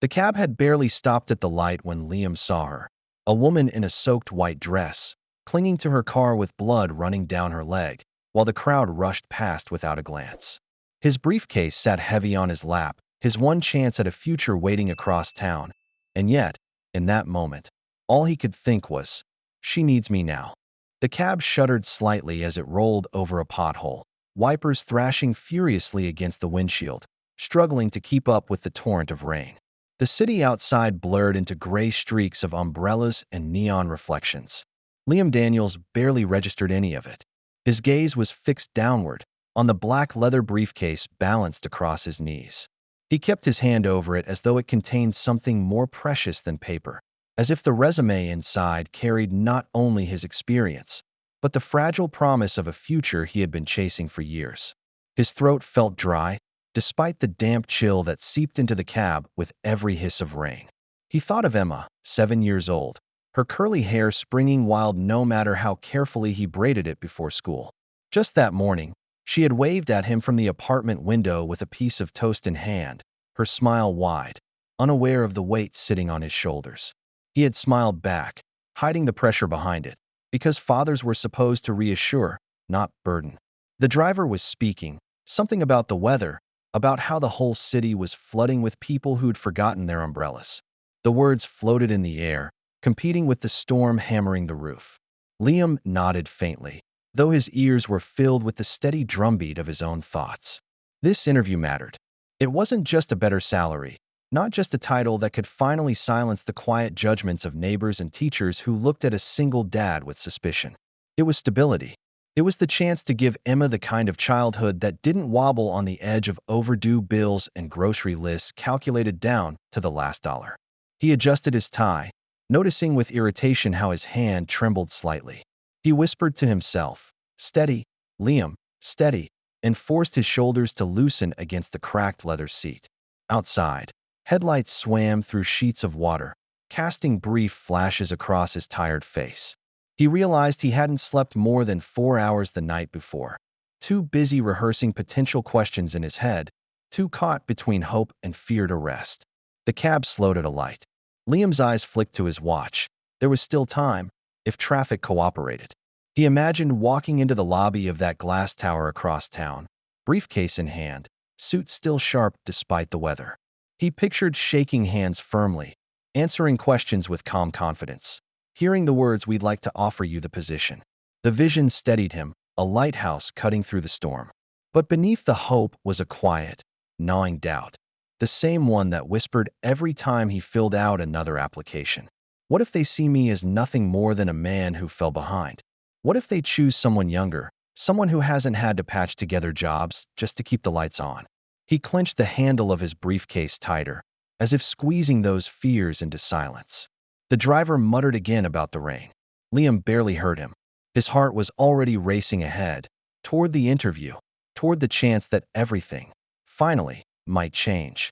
The cab had barely stopped at the light when Liam saw her, a woman in a soaked white dress, clinging to her car with blood running down her leg, while the crowd rushed past without a glance. His briefcase sat heavy on his lap, his one chance at a future waiting across town. And yet, in that moment, all he could think was, "She needs me now." The cab shuddered slightly as it rolled over a pothole, wipers thrashing furiously against the windshield, struggling to keep up with the torrent of rain. The city outside blurred into gray streaks of umbrellas and neon reflections. Liam Daniels barely registered any of it. His gaze was fixed downward, on the black leather briefcase balanced across his knees. He kept his hand over it as though it contained something more precious than paper, as if the resume inside carried not only his experience, but the fragile promise of a future he had been chasing for years. His throat felt dry, despite the damp chill that seeped into the cab with every hiss of rain. He thought of Emma, 7 years old, her curly hair springing wild no matter how carefully he braided it before school. Just that morning, she had waved at him from the apartment window with a piece of toast in hand, her smile wide, unaware of the weight sitting on his shoulders. He had smiled back, hiding the pressure behind it, because fathers were supposed to reassure, not burden. The driver was speaking, something about the weather, about how the whole city was flooding with people who'd forgotten their umbrellas. The words floated in the air, competing with the storm hammering the roof. Liam nodded faintly, though his ears were filled with the steady drumbeat of his own thoughts. This interview mattered. It wasn't just a better salary, not just a title that could finally silence the quiet judgments of neighbors and teachers who looked at a single dad with suspicion. It was stability. It was the chance to give Emma the kind of childhood that didn't wobble on the edge of overdue bills and grocery lists calculated down to the last dollar. He adjusted his tie, noticing with irritation how his hand trembled slightly. He whispered to himself, "Steady, Liam, steady," and forced his shoulders to loosen against the cracked leather seat. Outside, headlights swam through sheets of water, casting brief flashes across his tired face. He realized he hadn't slept more than 4 hours the night before, too busy rehearsing potential questions in his head, too caught between hope and fear to rest. The cab slowed at a light. Liam's eyes flicked to his watch. There was still time, if traffic cooperated. He imagined walking into the lobby of that glass tower across town, briefcase in hand, suit still sharp despite the weather. He pictured shaking hands firmly, answering questions with calm confidence, hearing the words, "We'd like to offer you the position." The vision steadied him, a lighthouse cutting through the storm. But beneath the hope was a quiet, gnawing doubt, the same one that whispered every time he filled out another application. What if they see me as nothing more than a man who fell behind? What if they choose someone younger, someone who hasn't had to patch together jobs just to keep the lights on? He clenched the handle of his briefcase tighter, as if squeezing those fears into silence. The driver muttered again about the rain. Liam barely heard him. His heart was already racing ahead, toward the interview, toward the chance that everything, finally, might change.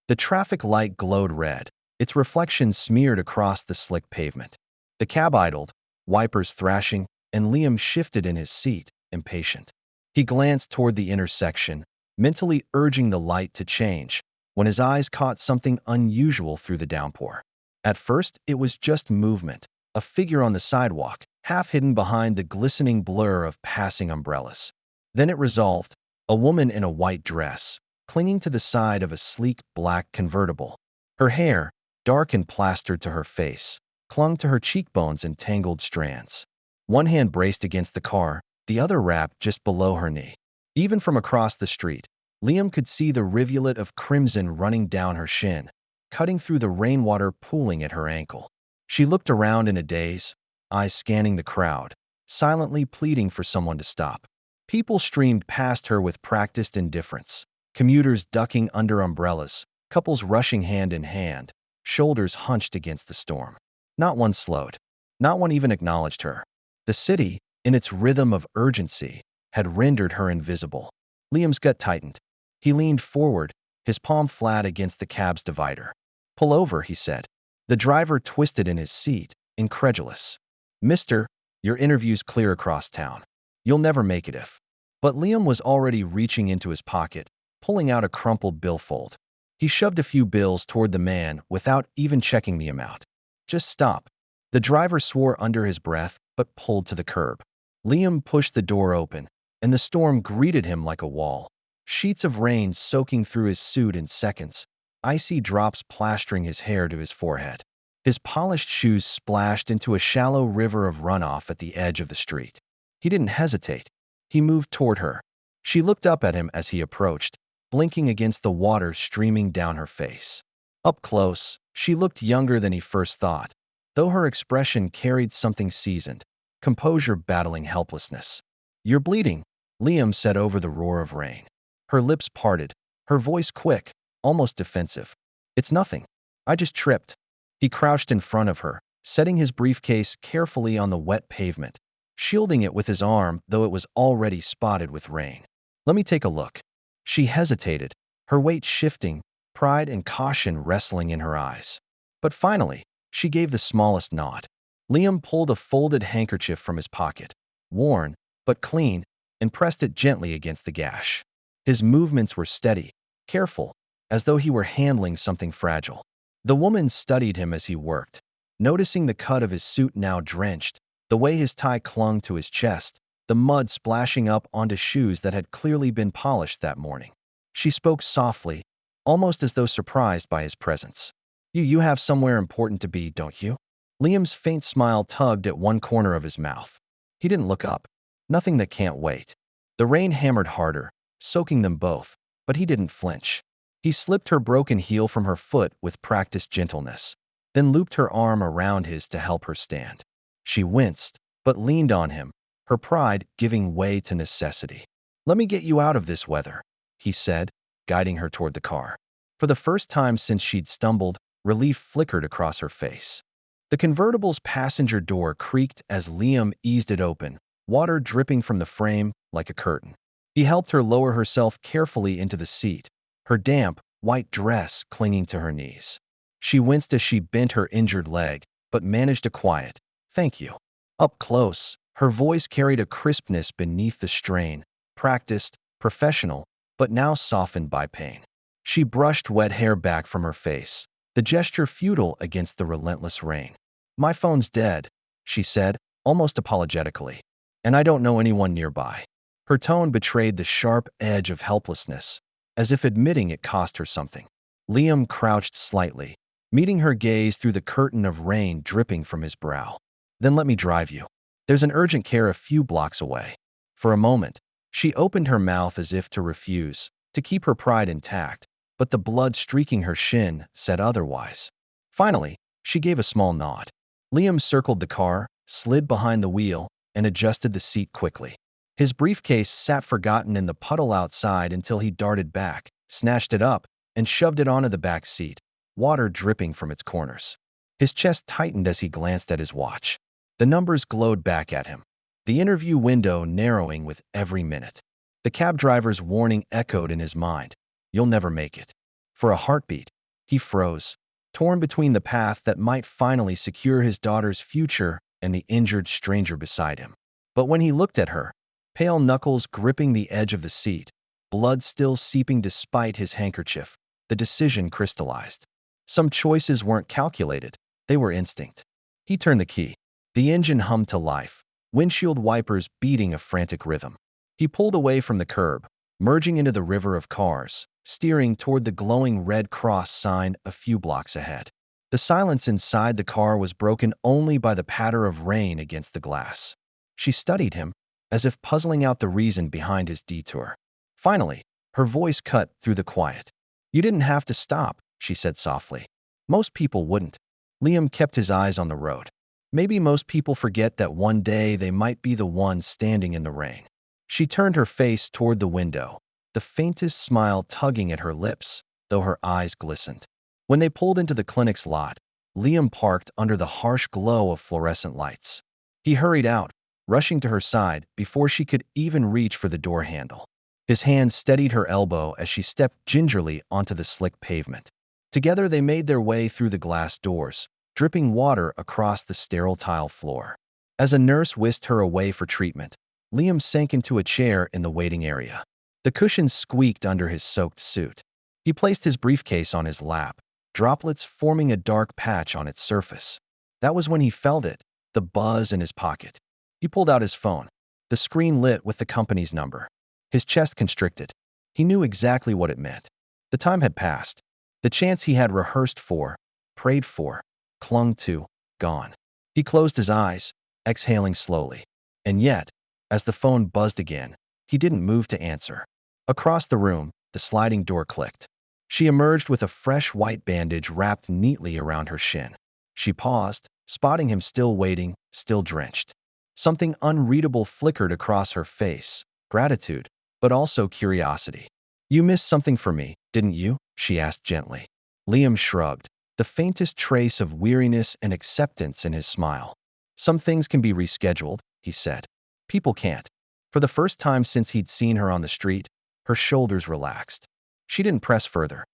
The traffic light glowed red, its reflection smeared across the slick pavement. The cab idled, wipers thrashing, and Liam shifted in his seat, impatient. He glanced toward the intersection, mentally urging the light to change, when his eyes caught something unusual through the downpour. At first, it was just movement, a figure on the sidewalk, half hidden behind the glistening blur of passing umbrellas. Then it resolved, a woman in a white dress, clinging to the side of a sleek black convertible. Her hair, dark and plastered to her face, clung to her cheekbones in tangled strands. One hand braced against the car, the other wrapped just below her knee. Even from across the street, Liam could see the rivulet of crimson running down her shin, cutting through the rainwater pooling at her ankle. She looked around in a daze, eyes scanning the crowd, silently pleading for someone to stop. People streamed past her with practiced indifference, commuters ducking under umbrellas, couples rushing hand in hand, shoulders hunched against the storm. Not one slowed. Not one even acknowledged her. The city, in its rhythm of urgency, had rendered her invisible. Liam's gut tightened. He leaned forward, his palm flat against the cab's divider. "Pull over," he said. The driver twisted in his seat, incredulous. "Mister, your interview's clear across town. You'll never make it if..." But Liam was already reaching into his pocket, pulling out a crumpled billfold. He shoved a few bills toward the man without even checking the amount. Just stop. The driver swore under his breath, but pulled to the curb. Liam pushed the door open, and the storm greeted him like a wall. Sheets of rain soaking through his suit in seconds, icy drops plastering his hair to his forehead. His polished shoes splashed into a shallow river of runoff at the edge of the street. He didn't hesitate. He moved toward her. She looked up at him as he approached, blinking against the water streaming down her face. Up close, she looked younger than he first thought, though her expression carried something seasoned, composure battling helplessness. "You're bleeding," Liam said over the roar of rain. Her lips parted, her voice quick, almost defensive. "It's nothing. I just tripped." He crouched in front of her, setting his briefcase carefully on the wet pavement, shielding it with his arm though it was already spotted with rain. "Let me take a look." She hesitated, her weight shifting, pride and caution wrestling in her eyes. But finally, she gave the smallest nod. Liam pulled a folded handkerchief from his pocket, worn, but clean, and pressed it gently against the gash. His movements were steady, careful, as though he were handling something fragile. The woman studied him as he worked, noticing the cut of his suit now drenched, the way his tie clung to his chest, the mud splashing up onto shoes that had clearly been polished that morning. She spoke softly, almost as though surprised by his presence. You have somewhere important to be, don't you?" Liam's faint smile tugged at one corner of his mouth. He didn't look up. Nothing that can't wait. The rain hammered harder, soaking them both, but he didn't flinch. He slipped her broken heel from her foot with practiced gentleness, then looped her arm around his to help her stand. She winced, but leaned on him, her pride giving way to necessity. "Let me get you out of this weather," he said, guiding her toward the car. For the first time since she'd stumbled, relief flickered across her face. The convertible's passenger door creaked as Liam eased it open, water dripping from the frame like a curtain. He helped her lower herself carefully into the seat, her damp, white dress clinging to her knees. She winced as she bent her injured leg, but managed a quiet, "Thank you." Up close, her voice carried a crispness beneath the strain, practiced, professional, but now softened by pain. She brushed wet hair back from her face, the gesture futile against the relentless rain. "My phone's dead," she said, almost apologetically, "and I don't know anyone nearby." Her tone betrayed the sharp edge of helplessness, as if admitting it cost her something. Liam crouched slightly, meeting her gaze through the curtain of rain dripping from his brow. "Then let me drive you. There's an urgent care a few blocks away." For a moment, she opened her mouth as if to refuse, to keep her pride intact, but the blood streaking her shin said otherwise. Finally, she gave a small nod. Liam circled the car, slid behind the wheel, and adjusted the seat quickly. His briefcase sat forgotten in the puddle outside until he darted back, snatched it up, and shoved it onto the back seat, water dripping from its corners. His chest tightened as he glanced at his watch. The numbers glowed back at him, the interview window narrowing with every minute. The cab driver's warning echoed in his mind. "You'll never make it." For a heartbeat, he froze, torn between the path that might finally secure his daughter's future and the injured stranger beside him. But when he looked at her, pale knuckles gripping the edge of the seat, blood still seeping despite his handkerchief, the decision crystallized. Some choices weren't calculated, they were instinct. He turned the key. The engine hummed to life, windshield wipers beating a frantic rhythm. He pulled away from the curb, merging into the river of cars, steering toward the glowing Red Cross sign a few blocks ahead. The silence inside the car was broken only by the patter of rain against the glass. She studied him, as if puzzling out the reason behind his detour. Finally, her voice cut through the quiet. "You didn't have to stop," she said softly. "Most people wouldn't." Liam kept his eyes on the road. Maybe most people forget that one day they might be the ones standing in the rain. She turned her face toward the window, the faintest smile tugging at her lips, though her eyes glistened. When they pulled into the clinic's lot, Liam parked under the harsh glow of fluorescent lights. He hurried out, rushing to her side before she could even reach for the door handle. His hand steadied her elbow as she stepped gingerly onto the slick pavement. Together they made their way through the glass doors, dripping water across the sterile tile floor. As a nurse whisked her away for treatment, Liam sank into a chair in the waiting area. The cushions squeaked under his soaked suit. He placed his briefcase on his lap, droplets forming a dark patch on its surface. That was when he felt it, the buzz in his pocket. He pulled out his phone. The screen lit with the company's number. His chest constricted. He knew exactly what it meant. The time had passed. The chance he had rehearsed for, prayed for, clung to, gone. He closed his eyes, exhaling slowly. And yet, as the phone buzzed again, he didn't move to answer. Across the room, the sliding door clicked. She emerged with a fresh white bandage wrapped neatly around her shin. She paused, spotting him still waiting, still drenched. Something unreadable flickered across her face, gratitude, but also curiosity. "You missed something for me, didn't you?" she asked gently. Liam shrugged, the faintest trace of weariness and acceptance in his smile. "Some things can be rescheduled," he said. "People can't." For the first time since he'd seen her on the street, her shoulders relaxed. She didn't press further.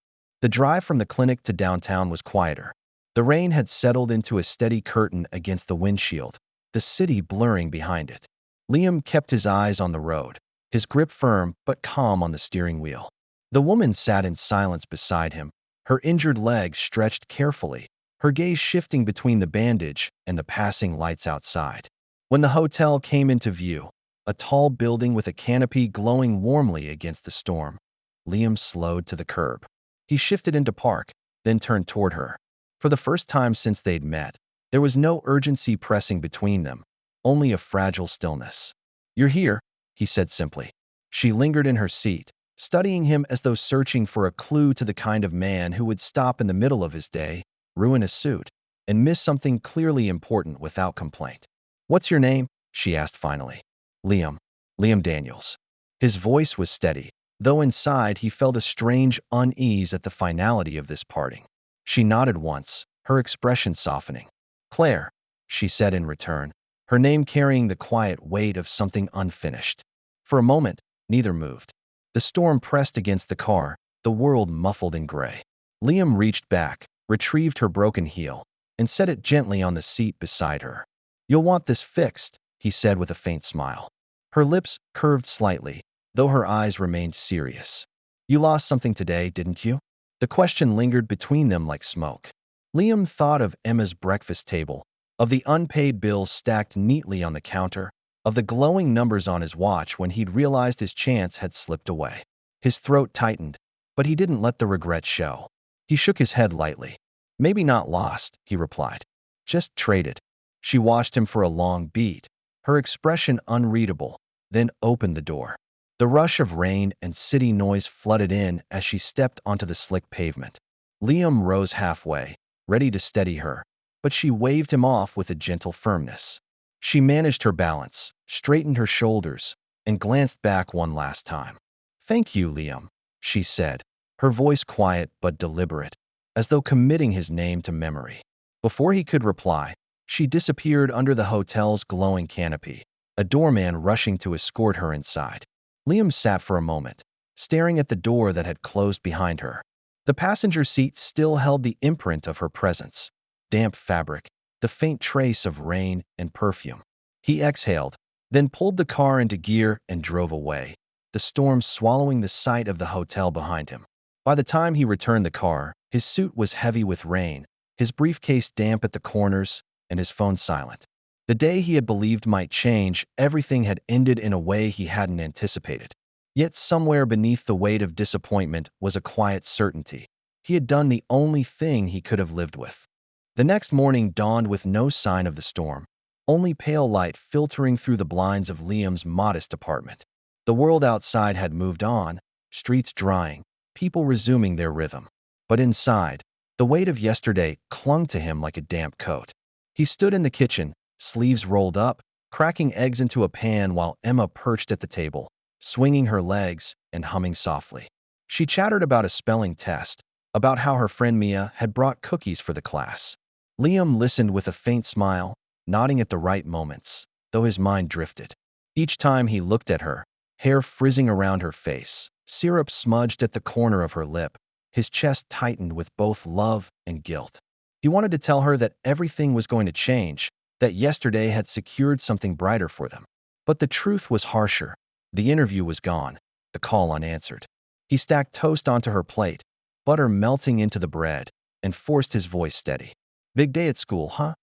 The drive from the clinic to downtown was quieter. The rain had settled into a steady curtain against the windshield, the city blurring behind it. Liam kept his eyes on the road, his grip firm but calm on the steering wheel. The woman sat in silence beside him, her injured legs stretched carefully, her gaze shifting between the bandage and the passing lights outside. When the hotel came into view, a tall building with a canopy glowing warmly against the storm, Liam slowed to the curb. He shifted into park, then turned toward her. For the first time since they'd met, there was no urgency pressing between them, only a fragile stillness. "You're here," he said simply. She lingered in her seat, studying him as though searching for a clue to the kind of man who would stop in the middle of his day, ruin his suit, and miss something clearly important without complaint. "What's your name?" she asked finally. "Liam. Liam Daniels." His voice was steady, though inside he felt a strange unease at the finality of this parting. She nodded once, her expression softening. "Claire," she said in return, her name carrying the quiet weight of something unfinished. For a moment, neither moved. The storm pressed against the car, the world muffled in gray. Liam reached back, retrieved her broken heel, and set it gently on the seat beside her. "You'll want this fixed," he said with a faint smile. Her lips curved slightly, though her eyes remained serious. "You lost something today, didn't you?" The question lingered between them like smoke. Liam thought of Emma's breakfast table, of the unpaid bills stacked neatly on the counter, of the glowing numbers on his watch when he'd realized his chance had slipped away. His throat tightened, but he didn't let the regret show. He shook his head lightly. "Maybe not lost," he replied. "Just traded." She watched him for a long beat, her expression unreadable, then opened the door. The rush of rain and city noise flooded in as she stepped onto the slick pavement. Liam rose halfway, ready to steady her, but she waved him off with a gentle firmness. She managed her balance, straightened her shoulders, and glanced back one last time. "Thank you, Liam," she said, her voice quiet but deliberate, as though committing his name to memory. Before he could reply, she disappeared under the hotel's glowing canopy, a doorman rushing to escort her inside. Liam sat for a moment, staring at the door that had closed behind her. The passenger seat still held the imprint of her presence, damp fabric, the faint trace of rain and perfume. He exhaled, then pulled the car into gear and drove away, the storm swallowing the sight of the hotel behind him. By the time he returned the car, his suit was heavy with rain, his briefcase damp at the corners, and his phone silent. The day he had believed might change, everything had ended in a way he hadn't anticipated. Yet somewhere beneath the weight of disappointment was a quiet certainty. He had done the only thing he could have lived with. The next morning dawned with no sign of the storm, only pale light filtering through the blinds of Liam's modest apartment. The world outside had moved on, streets drying, people resuming their rhythm. But inside, the weight of yesterday clung to him like a damp coat. He stood in the kitchen, sleeves rolled up, cracking eggs into a pan while Emma perched at the table, swinging her legs and humming softly. She chattered about a spelling test, about how her friend Mia had brought cookies for the class. Liam listened with a faint smile, nodding at the right moments, though his mind drifted. Each time he looked at her, hair frizzing around her face, syrup smudged at the corner of her lip, his chest tightened with both love and guilt. He wanted to tell her that everything was going to change, that yesterday had secured something brighter for them. But the truth was harsher. The interview was gone, the call unanswered. He stacked toast onto her plate, butter melting into the bread, and forced his voice steady. "Big day at school, huh?"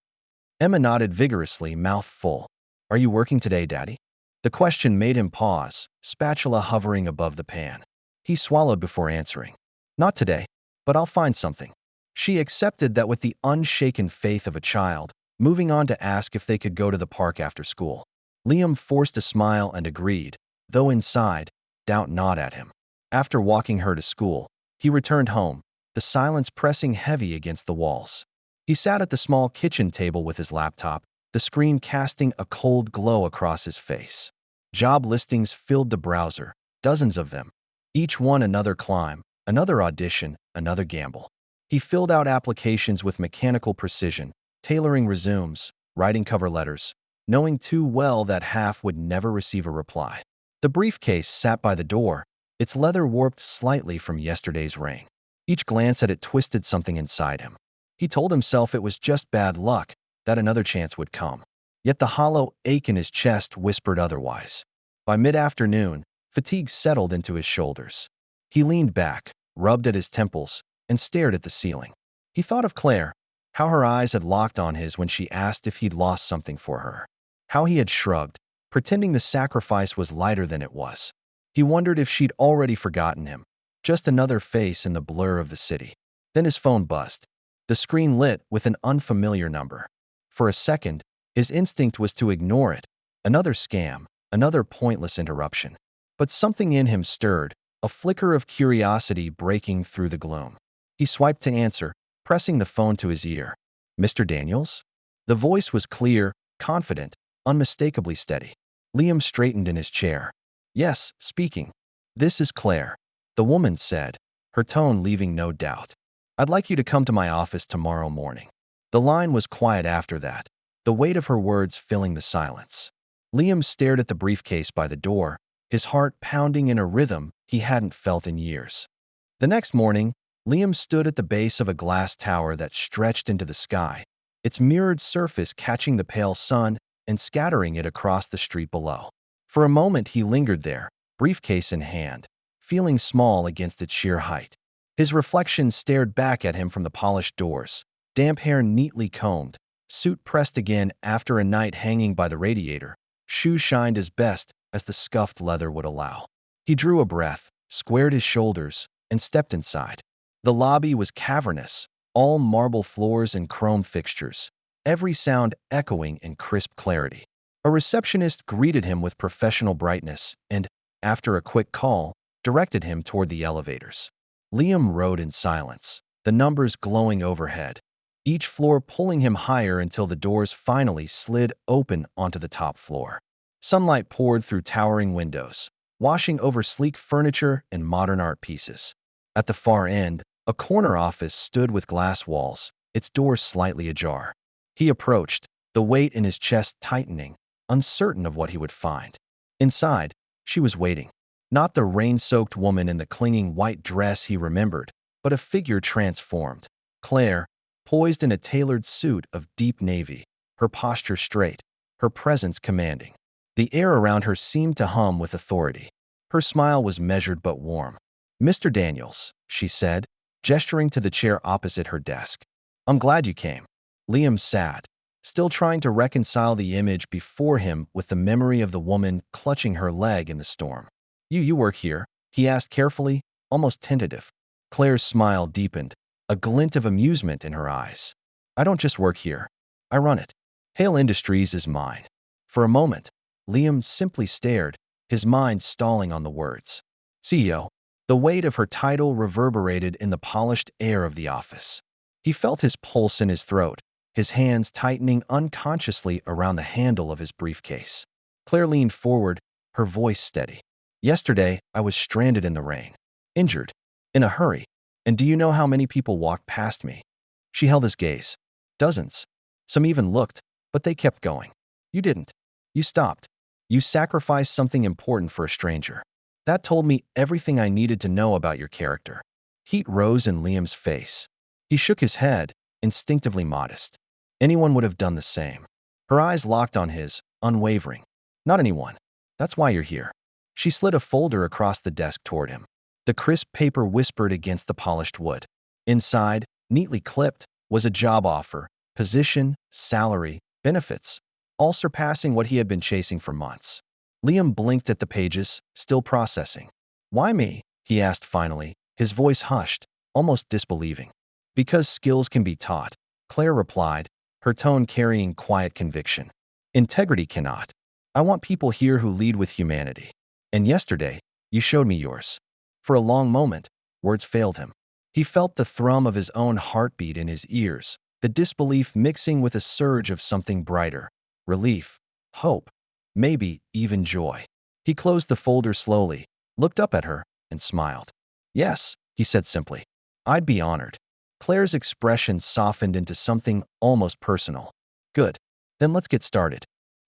Emma nodded vigorously, mouth full. "Are you working today, Daddy?" The question made him pause, spatula hovering above the pan. He swallowed before answering. "Not today, but I'll find something." She accepted that with the unshaken faith of a child, moving on to ask if they could go to the park after school. Liam forced a smile and agreed, though inside, doubt gnawed at him. After walking her to school, he returned home, the silence pressing heavy against the walls. He sat at the small kitchen table with his laptop, the screen casting a cold glow across his face. Job listings filled the browser, dozens of them, each one another climb, another audition, another gamble. He filled out applications with mechanical precision, tailoring resumes, writing cover letters, knowing too well that half would never receive a reply. The briefcase sat by the door, its leather warped slightly from yesterday's rain. Each glance at it twisted something inside him. He told himself it was just bad luck, that another chance would come. Yet the hollow ache in his chest whispered otherwise. By mid-afternoon, fatigue settled into his shoulders. He leaned back, rubbed at his temples, and stared at the ceiling. He thought of Claire, how her eyes had locked on his when she asked if he'd lost something for her. How he had shrugged, pretending the sacrifice was lighter than it was. He wondered if she'd already forgotten him, just another face in the blur of the city. Then his phone buzzed. The screen lit with an unfamiliar number. For a second, his instinct was to ignore it. Another scam, another pointless interruption. But something in him stirred, a flicker of curiosity breaking through the gloom. He swiped to answer, pressing the phone to his ear. "Mr. Daniels?" The voice was clear, confident, unmistakably steady. Liam straightened in his chair. "Yes, speaking." "This is Claire," the woman said, her tone leaving no doubt. "I'd like you to come to my office tomorrow morning." The line was quiet after that, the weight of her words filling the silence. Liam stared at the briefcase by the door, his heart pounding in a rhythm he hadn't felt in years. The next morning, Liam stood at the base of a glass tower that stretched into the sky, its mirrored surface catching the pale sun and scattering it across the street below. For a moment he lingered there, briefcase in hand, feeling small against its sheer height. His reflection stared back at him from the polished doors, damp hair neatly combed, suit pressed again after a night hanging by the radiator, shoes shined as best as the scuffed leather would allow. He drew a breath, squared his shoulders, and stepped inside. The lobby was cavernous, all marble floors and chrome fixtures, every sound echoing in crisp clarity. A receptionist greeted him with professional brightness and, after a quick call, directed him toward the elevators. Liam rode in silence, the numbers glowing overhead, each floor pulling him higher until the doors finally slid open onto the top floor. Sunlight poured through towering windows, washing over sleek furniture and modern art pieces. At the far end, a corner office stood with glass walls, its door slightly ajar. He approached, the weight in his chest tightening, uncertain of what he would find. Inside, she was waiting. Not the rain-soaked woman in the clinging white dress he remembered, but a figure transformed. Claire, poised in a tailored suit of deep navy, her posture straight, her presence commanding. The air around her seemed to hum with authority. Her smile was measured but warm. "Mr. Daniels," she said, gesturing to the chair opposite her desk. "I'm glad you came." Liam sat, still trying to reconcile the image before him with the memory of the woman clutching her leg in the storm. You work here?" he asked carefully, almost tentative. Claire's smile deepened, a glint of amusement in her eyes. "I don't just work here. I run it. Hale Industries is mine." For a moment, Liam simply stared, his mind stalling on the words. CEO. The weight of her title reverberated in the polished air of the office. He felt his pulse in his throat, his hands tightening unconsciously around the handle of his briefcase. Claire leaned forward, her voice steady. "Yesterday, I was stranded in the rain. Injured. In a hurry. And do you know how many people walked past me?" She held his gaze. "Dozens. Some even looked, but they kept going. You didn't. You stopped. You sacrificed something important for a stranger. That told me everything I needed to know about your character." Heat rose in Liam's face. He shook his head, instinctively modest. Anyone would have done the same. Her eyes locked on his, unwavering. "Not anyone. That's why you're here." She slid a folder across the desk toward him. The crisp paper whispered against the polished wood. Inside, neatly clipped, was a job offer, position, salary, benefits, all surpassing what he had been chasing for months. Liam blinked at the pages, still processing. "Why me?" he asked finally, his voice hushed, almost disbelieving. "Because skills can be taught," Claire replied, her tone carrying quiet conviction. "Integrity cannot. I want people here who lead with humanity. And yesterday, you showed me yours." For a long moment, words failed him. He felt the thrum of his own heartbeat in his ears, the disbelief mixing with a surge of something brighter. Relief, hope, maybe even joy. He closed the folder slowly, looked up at her, and smiled. "Yes," he said simply. "I'd be honored." Claire's expression softened into something almost personal. "Good. Then let's get started."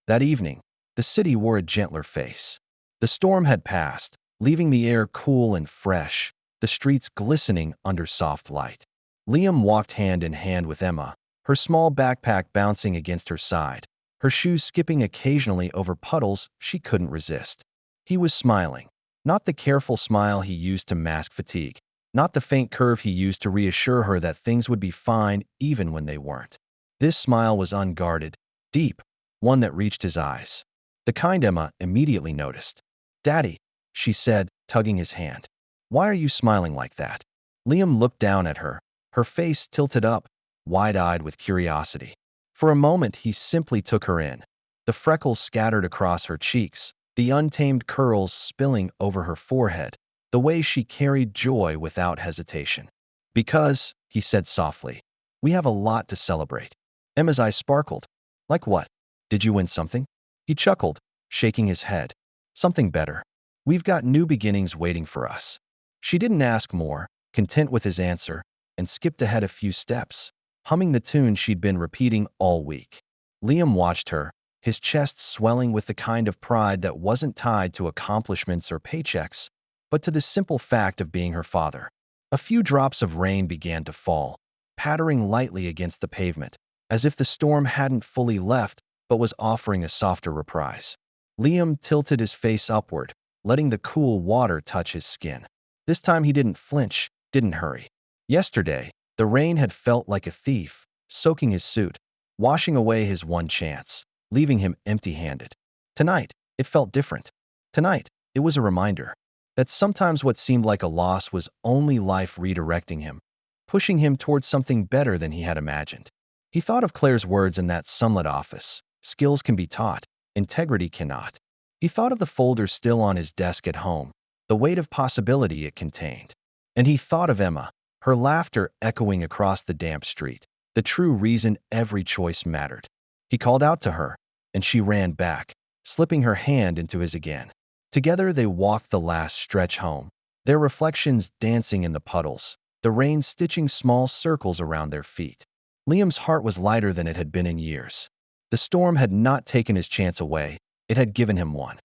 That evening, the city wore a gentler face. The storm had passed, leaving the air cool and fresh, the streets glistening under soft light. Liam walked hand in hand with Emma, her small backpack bouncing against her side, her shoes skipping occasionally over puddles she couldn't resist. He was smiling, not the careful smile he used to mask fatigue, not the faint curve he used to reassure her that things would be fine even when they weren't. This smile was unguarded, deep, one that reached his eyes. The kind Emma immediately noticed. "Daddy," she said, tugging his hand. "Why are you smiling like that?" Liam looked down at her, her face tilted up, wide-eyed with curiosity. For a moment, he simply took her in. The freckles scattered across her cheeks, the untamed curls spilling over her forehead, the way she carried joy without hesitation. "Because," he said softly, "we have a lot to celebrate." Emma's eyes sparkled. "Like what? Did you win something?" He chuckled, shaking his head. "Something better. We've got new beginnings waiting for us." She didn't ask more, content with his answer, and skipped ahead a few steps, humming the tune she'd been repeating all week. Liam watched her, his chest swelling with the kind of pride that wasn't tied to accomplishments or paychecks, but to the simple fact of being her father. A few drops of rain began to fall, pattering lightly against the pavement, as if the storm hadn't fully left but was offering a softer reprise. Liam tilted his face upward, letting the cool water touch his skin. This time he didn't flinch, didn't hurry. Yesterday, the rain had felt like a thief, soaking his suit, washing away his one chance, leaving him empty-handed. Tonight, it felt different. Tonight, it was a reminder that sometimes what seemed like a loss was only life redirecting him, pushing him towards something better than he had imagined. He thought of Claire's words in that sunlit office. Skills can be taught, integrity cannot. He thought of the folder still on his desk at home, the weight of possibility it contained. And he thought of Emma, her laughter echoing across the damp street, the true reason every choice mattered. He called out to her, and she ran back, slipping her hand into his again. Together they walked the last stretch home, their reflections dancing in the puddles, the rain stitching small circles around their feet. Liam's heart was lighter than it had been in years. The storm had not taken his chance away, it had given him one.